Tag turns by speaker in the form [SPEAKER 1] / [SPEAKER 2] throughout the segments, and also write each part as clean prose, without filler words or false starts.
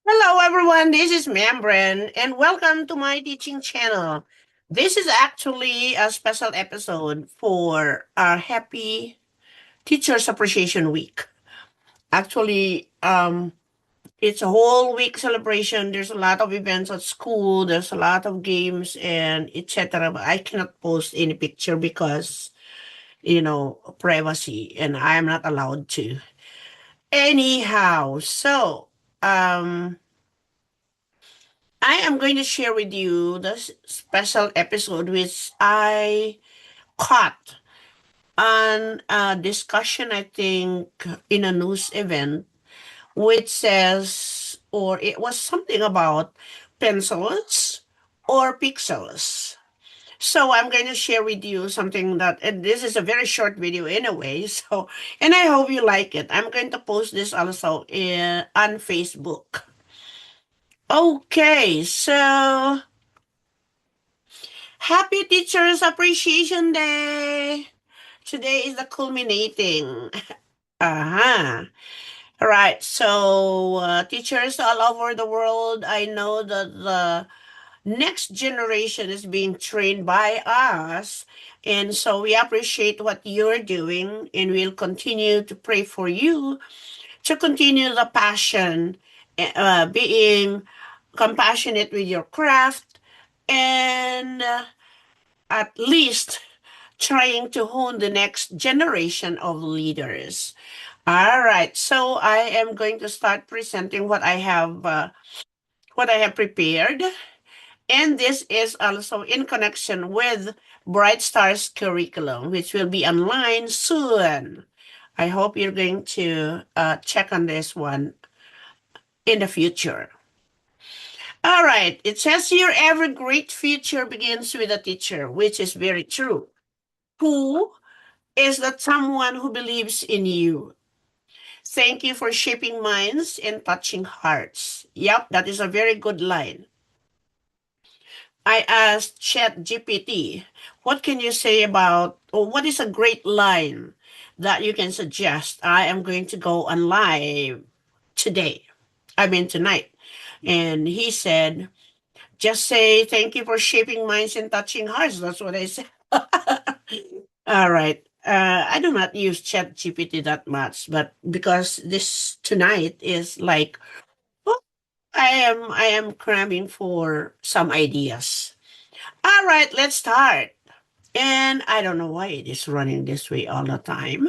[SPEAKER 1] Hello, everyone. This is Membran, and welcome to my teaching channel. This is actually a special episode for our Happy Teachers Appreciation Week. Actually, it's a whole week celebration. There's a lot of events at school. There's a lot of games and etc. But I cannot post any picture because privacy, and I am not allowed to. Anyhow, so um I am going to share with you the special episode which I caught on a discussion, I think, in a news event, which says, or it was something about pencils or pixels. So I'm going to share with you something that, and this is a very short video anyway. So, and I hope you like it. I'm going to post this also on Facebook. Okay, so Happy Teachers Appreciation Day! Today is the culminating. Uh-huh. All right. So, teachers all over the world, I know that the next generation is being trained by us. And so we appreciate what you're doing, and we'll continue to pray for you to continue the passion, being compassionate with your craft, and at least trying to hone the next generation of leaders. All right, so I am going to start presenting what I have prepared, and this is also in connection with Bright Stars curriculum, which will be online soon. I hope you're going to check on this one in the future. All right, it says here every great future begins with a teacher, which is very true. Who is that someone who believes in you? Thank you for shaping minds and touching hearts. Yep, that is a very good line. I asked ChatGPT, what can you say about, or what is a great line that you can suggest? I am going to go on live today. I mean, tonight. And he said, just say thank you for shaping minds and touching hearts. That's what I said. All right. I do not use ChatGPT that much, but because this tonight is like, oh, I am cramming for some ideas. All right, let's start. And I don't know why it is running this way all the time.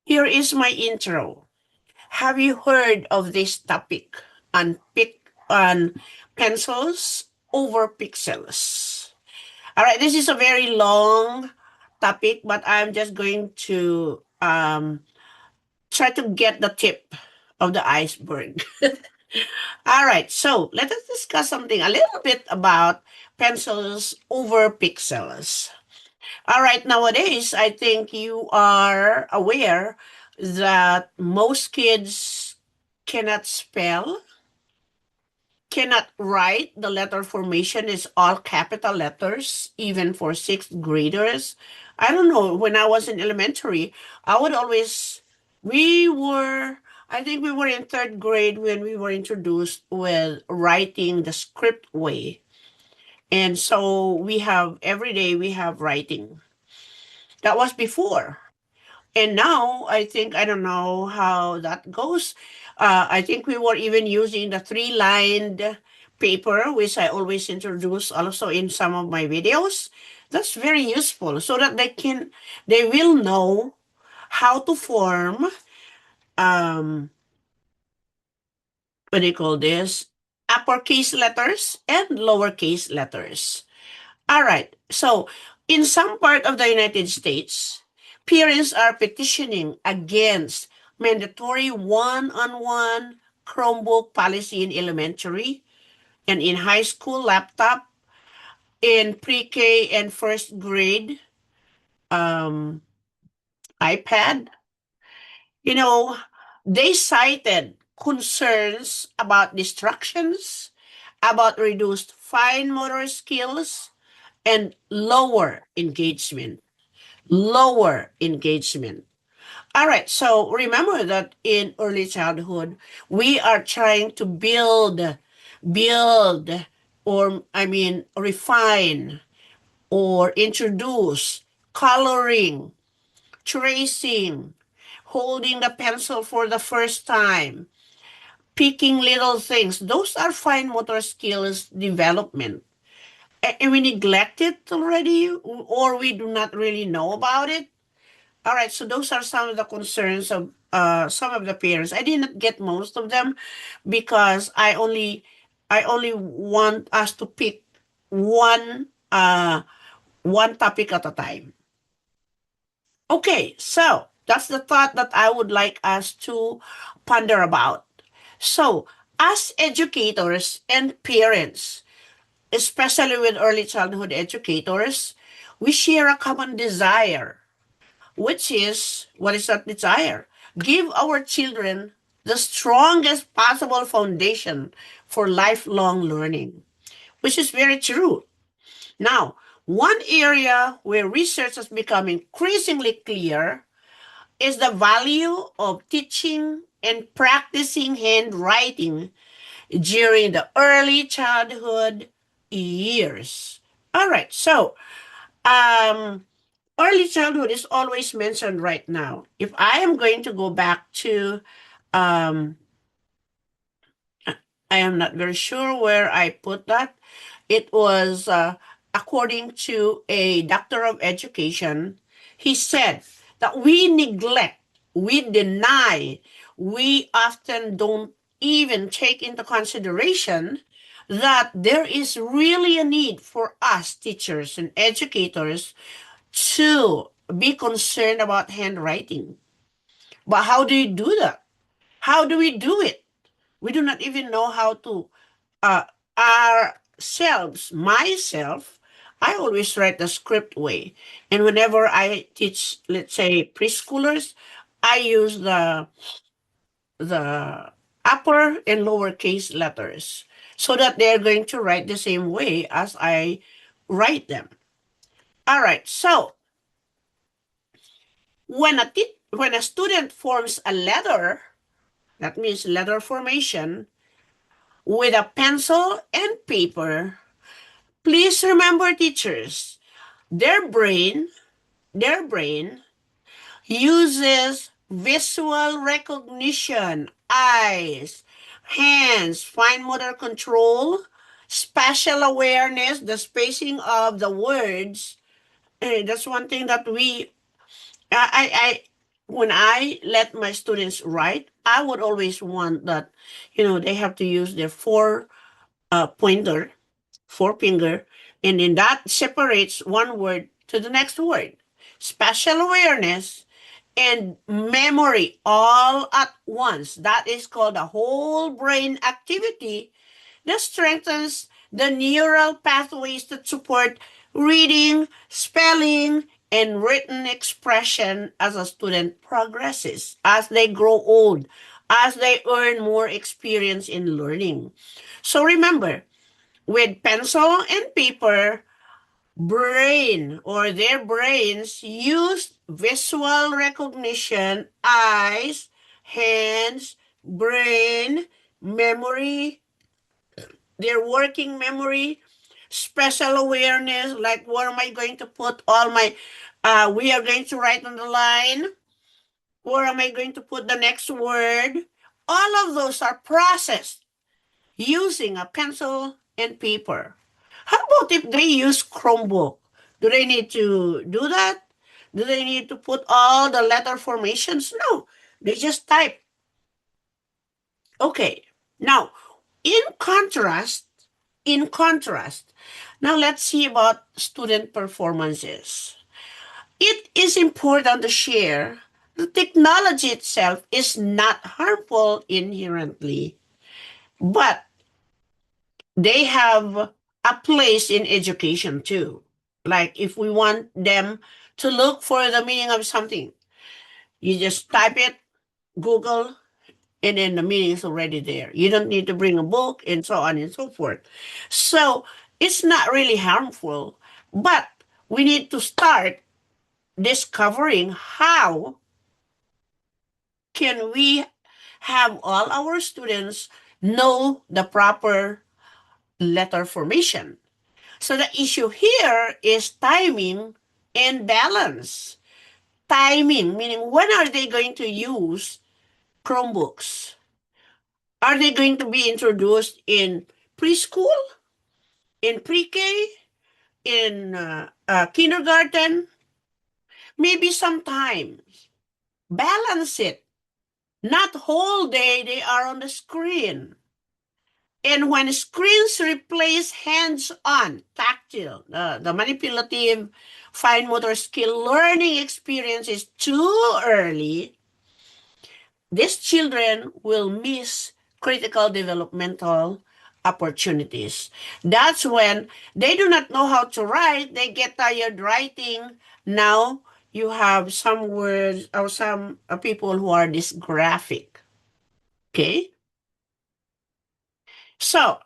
[SPEAKER 1] Here is my intro. Have you heard of this topic on pencils over pixels? All right, this is a very long topic, but I'm just going to try to get the tip of the iceberg. All right, so let us discuss something a little bit about pencils over pixels. All right, nowadays, I think you are aware that most kids cannot spell, cannot write. The letter formation is all capital letters, even for sixth graders. I don't know. When I was in elementary, I would always, we were, I think we were in third grade when we were introduced with writing the script way. And so we have, every day we have writing. That was before. And now I think I don't know how that goes. I think we were even using the three-lined paper, which I always introduce also in some of my videos. That's very useful so that they will know how to form um what do you call this? Uppercase letters and lowercase letters. All right. So, in some part of the United States, parents are petitioning against mandatory one-on-one Chromebook policy in elementary and in high school laptop, in pre-K and first grade um, iPad. You know, they cited concerns about distractions, about reduced fine motor skills, and lower engagement. All right. So remember that in early childhood, we are trying to build, or I mean, refine or introduce coloring, tracing, holding the pencil for the first time, picking little things. Those are fine motor skills development. And we neglect it already, or we do not really know about it. All right, so those are some of the concerns of some of the parents. I did not get most of them because I only want us to pick one topic at a time. Okay, so that's the thought that I would like us to ponder about. So, as educators and parents, especially with early childhood educators, we share a common desire, which is what is that desire? Give our children the strongest possible foundation for lifelong learning, which is very true. Now, one area where research has become increasingly clear is the value of teaching and practicing handwriting during the early childhood years. All right, so um, early childhood is always mentioned right now. If I am going to go back to, um, I am not very sure where I put that. It was according to a doctor of education. He said that we neglect, we deny, we often don't even take into consideration that there is really a need for us teachers and educators to be concerned about handwriting. But how do you do that? How do we do it? We do not even know how to uh, ourselves, myself. I always write the script way. And whenever I teach, let's say, preschoolers, I use the upper and lowercase letters so that they're going to write the same way as I write them. All right. So when a student forms a letter, that means letter formation, with a pencil and paper, please remember, teachers, their brain, their brain uses visual recognition, eyes, hands, fine motor control, spatial awareness, the spacing of the words. That's one thing that I when I let my students write, I would always want that, they have to use their pointer, forefinger, and then that separates one word to the next word. Spatial awareness and memory all at once. That is called a whole brain activity that strengthens the neural pathways that support reading, spelling, and written expression as a student progresses, as they grow old, as they earn more experience in learning. So remember, with pencil and paper, brain or their brains use visual recognition, eyes, hands, brain, memory, their working memory, special awareness, like where am I going to put all my, we are going to write on the line, where am I going to put the next word? All of those are processed using a pencil and paper. How about if they use Chromebook? Do they need to do that? Do they need to put all the letter formations? No, they just type. Okay. Now, in contrast, in contrast, now let's see about student performances. It is important to share the technology itself is not harmful inherently, but they have a place in education too. Like if we want them to look for the meaning of something, you just type it, Google, and then the meaning is already there. You don't need to bring a book and so on and so forth. So it's not really harmful, but we need to start discovering how can we have all our students know the proper letter formation? So the issue here is timing and balance. Timing, meaning when are they going to use Chromebooks? Are they going to be introduced in preschool, in pre-K, in kindergarten? Maybe sometimes. Balance it. Not whole day they are on the screen. And when screens replace hands-on, tactile, the manipulative, fine motor skill learning experience is too early, these children will miss critical developmental opportunities. That's when they do not know how to write, they get tired writing. Now you have some words or some people who are dysgraphic. Okay? So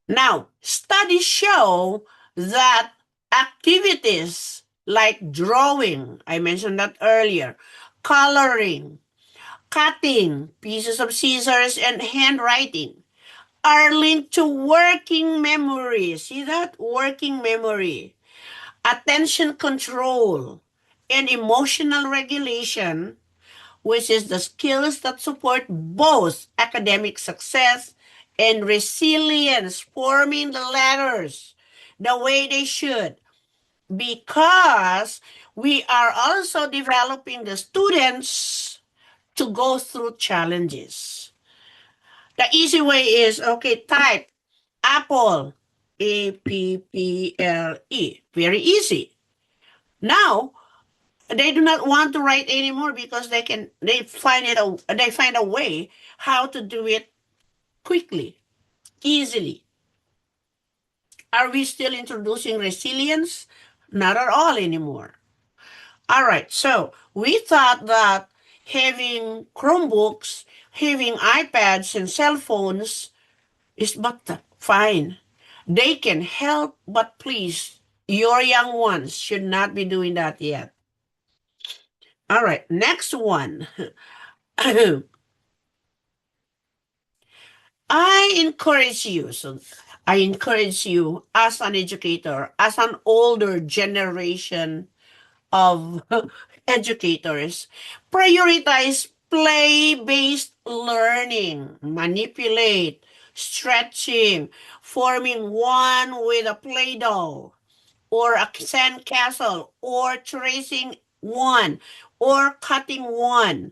[SPEAKER 1] now studies show that activities like drawing, I mentioned that earlier, coloring, cutting, pieces of scissors, and handwriting are linked to working memory. See that? Working memory, attention control, and emotional regulation, which is the skills that support both academic success and resilience, forming the letters the way they should. Because we are also developing the students to go through challenges. The easy way is okay, type Apple, Apple. Very easy. Now, they do not want to write anymore because they find a way how to do it quickly, easily. Are we still introducing resilience? Not at all anymore. All right, so we thought that having Chromebooks, having iPads and cell phones is but fine. They can help, but please, your young ones should not be doing that yet. All right, next one. I encourage you as an educator, as an older generation of educators, prioritize play-based learning, manipulate, stretching, forming one with a Play-Doh, or a sandcastle, or tracing one, or cutting one.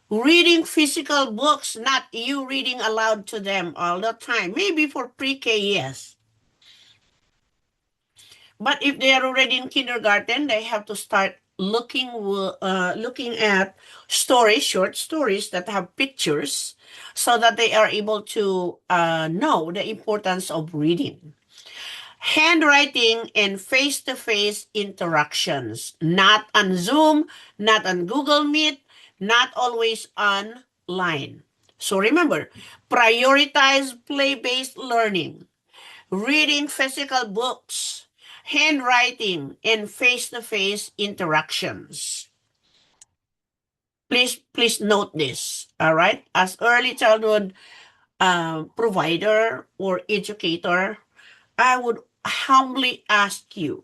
[SPEAKER 1] Reading physical books, not you reading aloud to them all the time. Maybe for pre-K, yes. But if they are already in kindergarten, they have to start looking at stories, short stories that have pictures, so that they are able to know the importance of reading. Handwriting and face-to-face interactions, not on Zoom, not on Google Meet, not always online. So remember, prioritize play-based learning, reading physical books, handwriting, and face-to-face interactions. Please note this, all right? As early childhood provider or educator, I would humbly ask you,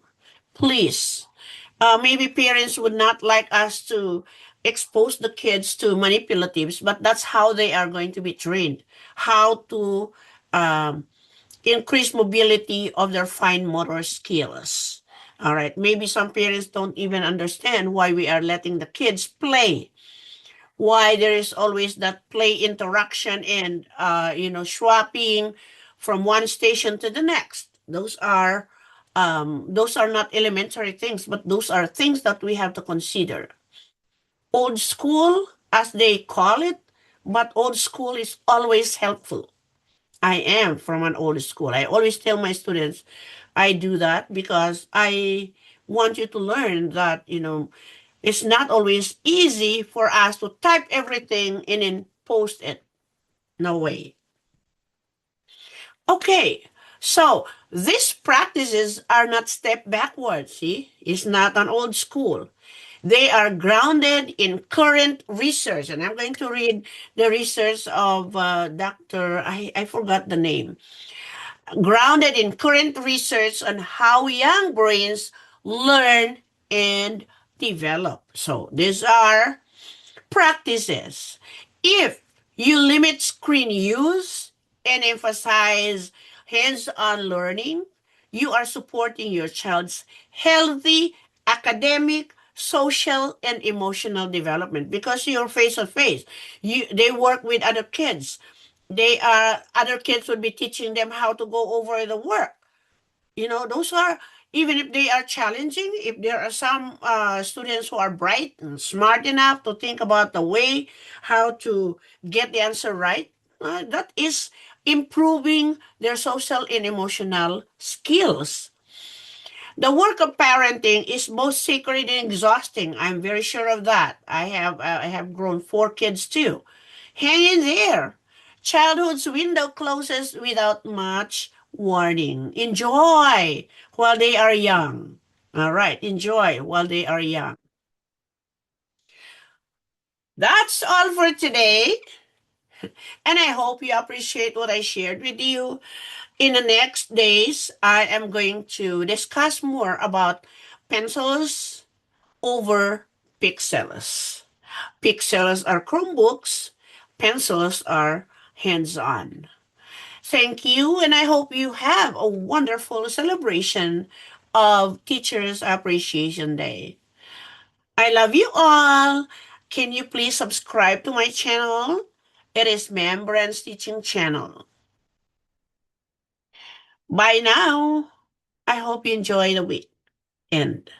[SPEAKER 1] please, maybe parents would not like us to expose the kids to manipulatives, but that's how they are going to be trained. How to increase mobility of their fine motor skills. All right. Maybe some parents don't even understand why we are letting the kids play. Why there is always that play interaction and swapping from one station to the next. Those are not elementary things, but those are things that we have to consider. Old school, as they call it, but old school is always helpful. I am from an old school. I always tell my students I do that because I want you to learn that, it's not always easy for us to type everything and then post it. No way. Okay. So these practices are not step backwards. See, it's not an old school. They are grounded in current research. And I'm going to read the research of I forgot the name. Grounded in current research on how young brains learn and develop. So these are practices. If you limit screen use and emphasize hands on learning, you are supporting your child's healthy academic, social, and emotional development because you're face to face. They work with other kids. They are other kids would be teaching them how to go over the work. Those are, even if they are challenging, if there are some students who are bright and smart enough to think about the way how to get the answer right, that is improving their social and emotional skills. The work of parenting is both sacred and exhausting. I'm very sure of that. I have grown four kids too. Hang in there. Childhood's window closes without much warning. Enjoy while they are young. All right, enjoy while they are young. That's all for today, and I hope you appreciate what I shared with you. In the next days, I am going to discuss more about pencils over pixels. Pixels are Chromebooks, pencils are hands on. Thank you, and I hope you have a wonderful celebration of Teachers Appreciation Day. I love you all. Can you please subscribe to my channel? It is Ma'am Brand's Teaching Channel. Bye now. I hope you enjoy the weekend.